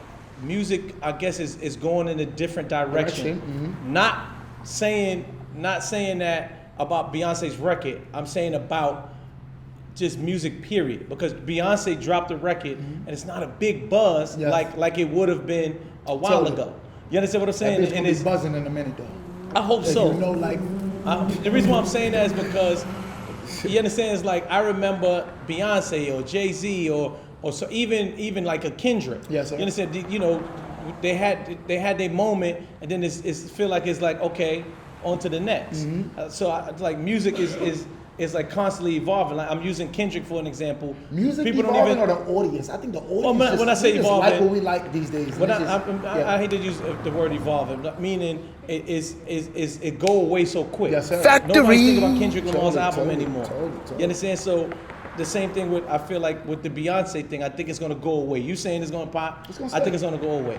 music, I guess, is going in a different direction. Mm-hmm. Not saying that about Beyonce's record. I'm saying about just music, period. Because Beyonce dropped a record, and it's not a big buzz Yes. like it would have been a while Totally. ago. You understand what I'm That saying? bitch And gonna be it's, buzzing in a minute though. I hope If so. You know, like The reason why I'm saying that is because you understand, it's like I remember Beyonce or Jay-Z or so even like a Kendrick. Yes, sir. You understand? You know, they had their moment, and then it's feel like it's like, okay, on to the next. So like music is like constantly evolving. Like I'm using Kendrick for an example. music People don't evolving even. or the audience. I think the audience. Well, when I say we just like evolving- what we like these days. But It's I hate to use the word evolving, meaning it go away so quick. Yes, sir. Factory. Nobody's thinking about Kendrick Lamar's Totally, album totally, anymore. totally. You understand? So the same thing with, I feel like with the Beyonce thing, I think it's gonna go away. You saying it's gonna pop? It's gonna I think stay. it's gonna go away.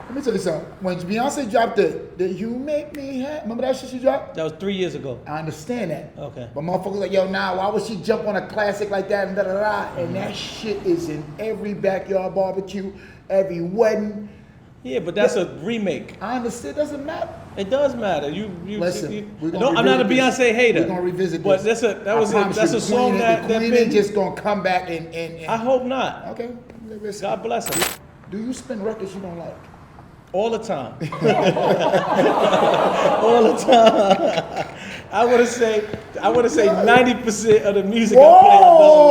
Let me tell you something. When Beyonce dropped the "You Make Me Happy," remember that shit she dropped? That was 3 years ago. I understand that. Okay. But motherfuckers like, yo, nah, why would she jump on a classic like that and da da da? And that shit is in every backyard barbecue, every wedding. Yeah, but that's a remake. I understand. Doesn't matter. It does matter. You Listen, we're gonna no, I'm not a revisit Beyonce this. hater. We're gonna revisit But this. that's I promise you, a the song Queen that the Queen been. ain't just gonna come back and I hope not. okay. Listen. God bless her. Do you spin records you don't like? All the time. All the time. I would say 90% of the music I play I don't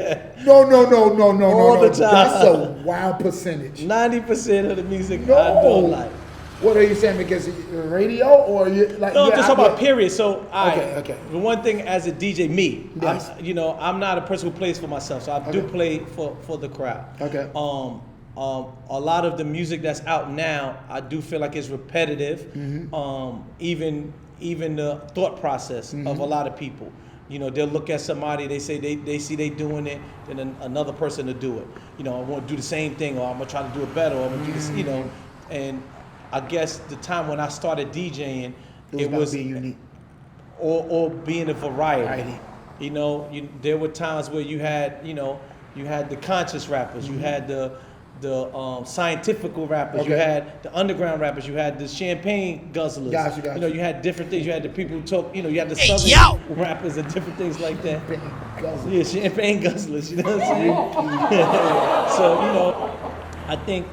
like. No. All the time. That's a wild percentage. 90% of the music No. I don't like. What are you saying? Because radio or you like? No, yeah, I'm just I talking about get- period. So, Okay. the one thing as a DJ, me, Yes. I'm not a person who plays for myself, so I do play for the crowd. Okay. A lot of the music that's out now, I do feel like it's repetitive. Even the thought process of a lot of people. You know, they'll look at somebody, they say they see they doing it, then another person to do it. You know, I want to do the same thing, or I'm gonna try to do it better, or I'm gonna do this. You know, and I guess the time when I started DJing, it was being unique. or being a variety. Variety. You know, there were times where you had the conscious rappers, you had the scientific rappers, you Okay. had the underground rappers, you had the champagne guzzlers. Got you. You know, you had different things. You had the people who talk. You know, you had the Hey, southern yo! rappers and different things like that. Guzzle. Yeah, champagne guzzlers. You know what I'm saying? So I think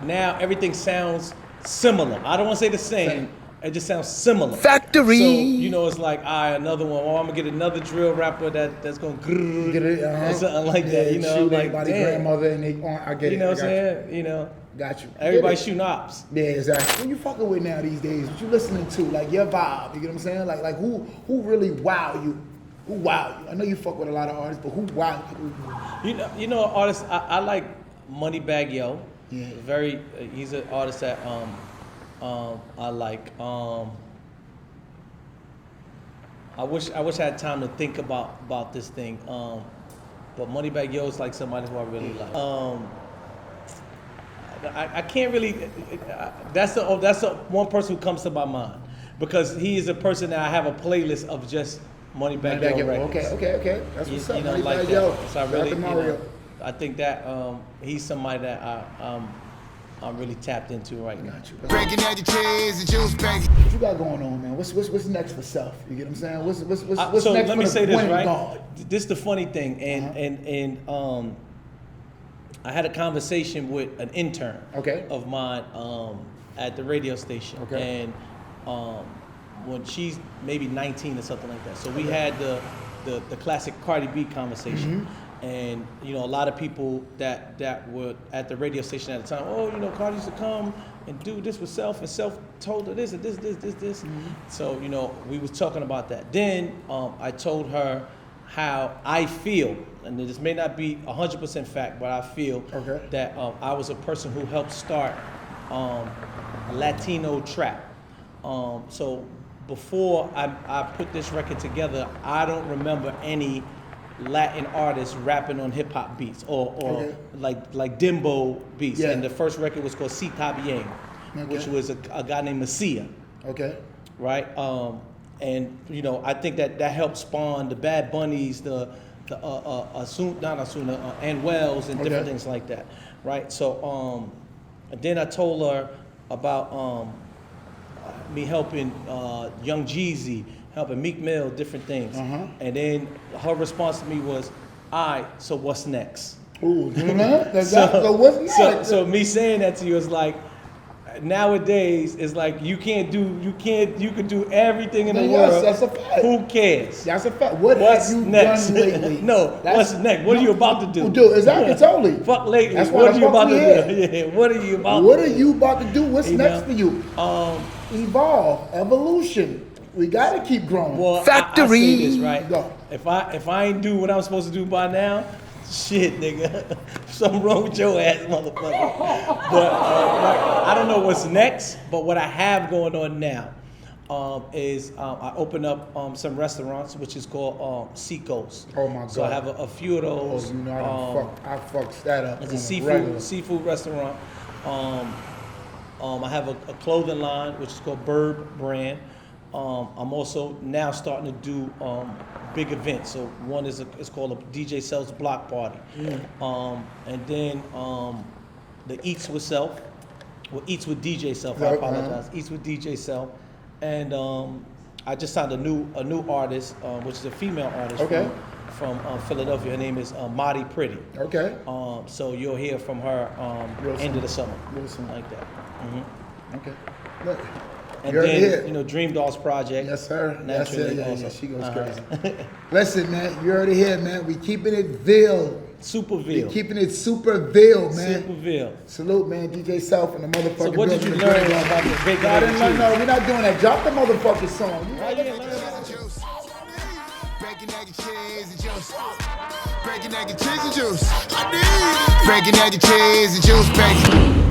now everything sounds similar. I don't want to say the same. It just sounds similar. Factory. So, it's like, another one. Oh, I'm going to get another drill rapper that's going to Get it, or something like that. You know, shoot like, everybody damn. grandmother and they I get it. You know what I'm I got saying? You know, Got you. everybody Get it. shooting ops. Yeah, exactly. Who you fucking with now these days? What you listening to? Like your vibe. You get what I'm saying? Like who really wow you? Who wow you? I know you fuck with a lot of artists, but who wow you? You know, artists. I like Moneybagg Yo. Yeah. He's an artist that I like. I wish I had time to think about this thing. But Moneybagg Yo is like somebody who I really like. I can't really. That's the one person who comes to my mind because he is a person that I have a playlist of just Moneybagg Yo records. Okay. That's what's up. Like Moneybagg that. Yo. So I Shout out really, to Mario. I think that he's somebody that I'm really tapped into right now. Got you. Breaking out the cheese and juice, baby. What you got going on, man? What's next for self? You get what I'm saying? What's So next let for me the say this, winning right? guard? This is the funny thing, and I had a conversation with an intern Okay. of mine at the radio station, Okay. and when she's maybe 19 or something like that. So we had the classic Cardi B conversation, And you know, a lot of people that were at the radio station at the time, oh, you know, Cardi used to come and do this with Self, and Self told her this and this. Mm-hmm. So you know, we was talking about that. Then I told her how I feel, and this may not be 100% fact, but I feel that I was a person who helped start Latino trap. So before I put this record together, I don't remember any Latin artists rapping on hip hop beats or like Dimbo beats. Yeah. And the first record was called Si Ta Bien, which was a guy named Messia. Okay. Right? And you know, I think that helped spawn the Bad Bunnies, the and Wells and different things like that. Right? So and then I told her about me helping Young Jeezy, helping Meek Mill, different things. And then her response to me was, all right, so what's next? Ooh, so what's next? So me saying that to you is like, nowadays it's like you can do everything in the world. That's a fact. Who cares? That's a fact. What's have you next? Done lately? What's next? What are you about to do? Do exactly, totally. Fuck lately. That's what are you about to do? Yeah. What are you about? What are you about to do? What's next for you? Evolve, evolution. We gotta keep growing. Well, Factory. I say this, right? Go. If I ain't do what I'm supposed to do by now, shit, nigga, something wrong with your ass, motherfucker. But I don't know what's next. But what I have going on now is I open up some restaurants, which is called Seacoast. Oh my God! So I have a few of those. Oh, you know I fucks that up. It's a seafood restaurant. I have a clothing line, which is called Bird Brand. I'm also now starting to do big events. So one is it's called a DJ Self's Block Party. And then the Eats with Self, Eats with DJ Self. I apologize. Eats with DJ Self, and I just signed a new artist, which is a female artist from Philadelphia. Her name is Madi Pretty. Okay. So you'll hear from her end of the summer, like that. Okay. Look. And then, you know, Dream Dolls Project. Yes, sir. That's it. Yeah, she goes crazy. Uh-huh. Listen, man, you already here, man. We keeping it Ville. Super Ville. We keeping it super Ville, man. Super Ville. Salute, man. DJ Self and the motherfucking. So what did you learn about the big No, we're not doing that. Drop the motherfucking song. Breaking egg and cheese and juice. Breaking egg and cheese and juice. Breaking egg and cheese and juice, baby.